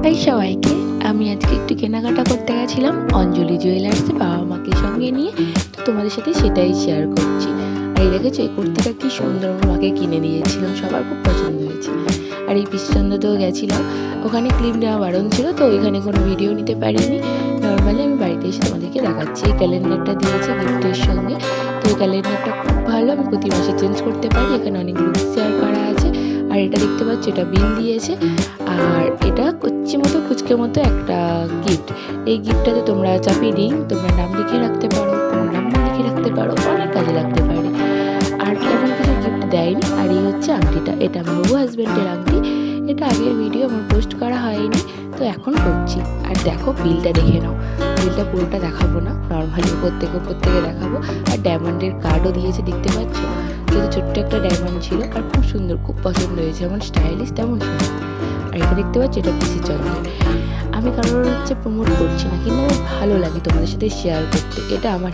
High সবাইকে, আমি আজকে একটু কেনাকাটা করতে গেছিলাম অঞ্জলি জুয়েলার্সে বাবা মাকে সঙ্গে নিয়ে। তো তোমাদের সাথে সেটাই শেয়ার করছি। আর এই দেখেছো এই কুর্তিটা কি সুন্দর, আমার মাকে কিনে দিয়েছিলাম, সবার খুব পছন্দ হয়েছে। আর এই পিসচন্দ্রতেও গেছিলাম, ওখানে ক্লিপ নেওয়া বারণ ছিল, তো ওইখানে কোনো ভিডিও নিতে পারিনি। নর্মালি আমি বাড়িতে এসে তোমাদেরকে দেখাচ্ছি। এই ক্যালেন্ডারটা দিয়েছে গিফটের সঙ্গে, তো এই ক্যালেন্ডারটা খুব ভালো, আমি প্রতি মাসে চেঞ্জ করতে পারি। এখানে অনেক গ্রুপ শেয়ার করা আছে। আর এটা দেখতে পাচ্ছ, এটা বিল দিয়েছে। আর এটা কচ্ছি মতো ফুচকে মতো একটা গিফট। এই গিফটটাতে তোমরা চাপিয়ে রিং, তোমরা নাম লিখে রাখতে পারো, নাম্বার লিখে রাখতে পারো, অনেক কাজে লাগতে পারে। আর তেমন কিছু গিফট দেয়নি। আর এই হচ্ছে আংটিটা, এটা আমার হবু হাজব্যান্ডের আংটি। এটা আগের ভিডিও আমার পোস্ট করা হয়নি, তো এখন করছি। আর দেখো বিলটা দেখে নাও, বিলটা পুরোটা দেখাবো না, নর্মালি উপর থেকে দেখাবো। আর ডায়মন্ডের কার্ডও দিয়েছে, দেখতে পাচ্ছ। কিন্তু ছোট্ট একটা ডায়মন্ড ছিল, আর খুব সুন্দর, খুব পছন্দ হয়েছে, যেমন স্টাইলিশ তেমন সুন্দর। আর এটা দেখতে পাচ্ছি, এটা পিসি চন্দ্রের। আমি কারোর প্রমোট করছি না, কিন্তু আমার ভালো লাগে তোমাদের সাথে শেয়ার করতে। এটা আমার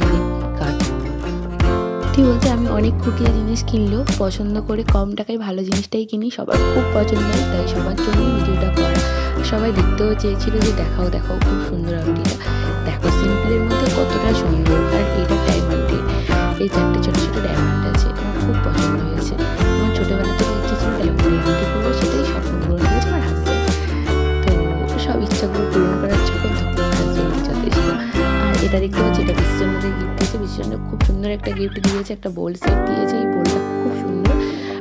কাজ। ঠিক বলছে, আমি অনেক খুঁটিয়ে জিনিস কিনলেও পছন্দ করে কম টাকায় ভালো জিনিসটাই কিনি, সবার খুব পছন্দ হয়, তাই সবার জন্য ভিডিওটা করা। সবাই দেখতেও চেয়েছিল যে দেখাও দেখাও, খুব সুন্দর আংটিটা। দেখো সিম্পলের মধ্যে কতটা সুন্দর। আর এটা ডায়মন্ডের, এই চারটে ছোটো ছোটো ডায়মন্ড আছে, আমার খুব পছন্দ হয়েছে। আমার ছোটোবেলা থেকে ইচ্ছে ছিল ডায়মন্ডের আংটি পরবো, সেটাই স্বপ্ন পূরণ করেছে আমার হাজব্যান্ড। তো সব ইচ্ছাগুলো পূরণ করার জন্য আমার হাজব্যান্ড যথেষ্ট। আর এটা দেখতে পাচ্ছি, এটা বিশ্বচন্দ্রের গিফট দিয়েছে। বিশ্বচন্দ্র খুব সুন্দর একটা গিফট দিয়েছে, একটা বোল সেট দিয়েছে। এই বোলটা খুব সুন্দর,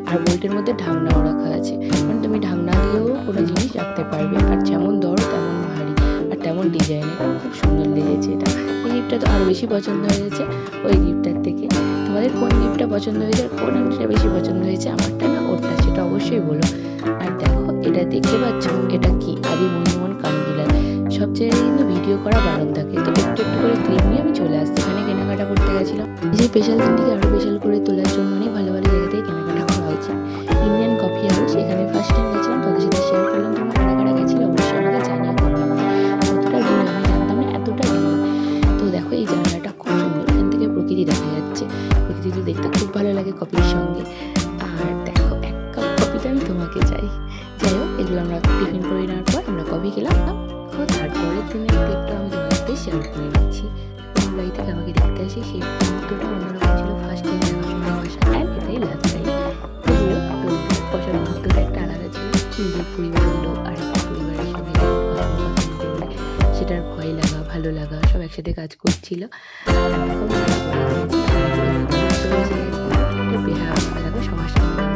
আর বোলটার মধ্যে ঢাকনাও রাখা আছে, মানে তুমি ঢাকনা দিয়েও কোনো জিনিস রাখতে পারবে। আর যেমন দরো তেমন ভারী, আর তেমন ডিজাইনের, খুব সুন্দর লেগেছে এটা। এই গিফটটা তো আরও বেশি পছন্দ হয়েছে ওই গিফটটার থেকে। তোমাদের কোন গিফটটা পছন্দ হয়েছে, আর কোন আংটিটা বেশি পছন্দ হয়েছে, আমারটা না ওরটা, সেটা অবশ্যই বলো। আর দেখো এটা দেখতে পাচ্ছ, এটা কি আদি মনমোহন কানবিলাল। সব জায়গায় কিন্তু ভিডিও করা বারণ থাকে, তো একটু একটু করে ক্লিপ নিয়ে আমি চলে আসছি। এখানে কেনাকাটা করতে গেছিলাম, যে স্পেশাল দিনটিকে আরও স্পেশাল করে তোলার জন্য অনেক ভালো ভালো জায়গা থেকে কেনাকাটা করা হয়েছে। ইন্ডিয়ান কফি হাউস, এখানে ফার্স্ট টাইম গেছিলাম, তাদের সাথে শেয়ার করলাম। তোমরা কারা কারা গেছিলে অবশ্যই আমাকে জানিও। কতটা দূর আমি জানতাম না, এতটা দূর। তো দেখো এই জায়গাটা খুব সুন্দর, এখান থেকে প্রকৃতি দেখা যাচ্ছে। প্রকৃতি দেখতে খুব ভালো লাগে কফির সঙ্গে। আর দেখো এক কাপ কফিটা আমি তোমাকে চাই। যাই হোক, এগুলো আমরা টিফিন করে নেওয়ার পর আমরা কফি খেলাম। তারপরের দিনের ক্লিপটা আমি তোমার সাথে শেয়ার করে নিচ্ছি। কোন বাড়িটাকে আমাকে দেখতে আসি, সেই মুহূর্তটা অন্যরকম ছিল। ফার্স্ট টাইম দেখাশোনা বসা, অ্যান্ড এটাই লাস্ট টাইম। তো বসার মুহূর্তটা একটা আলাদা ছিল। নিজের পরিবারের লোক আর একটা পরিবারের সঙ্গে করবে, সেটার ভয় লাগা ভালো লাগা সব একসাথে কাজ করছিল। বেহারা দেখো সবার সামনে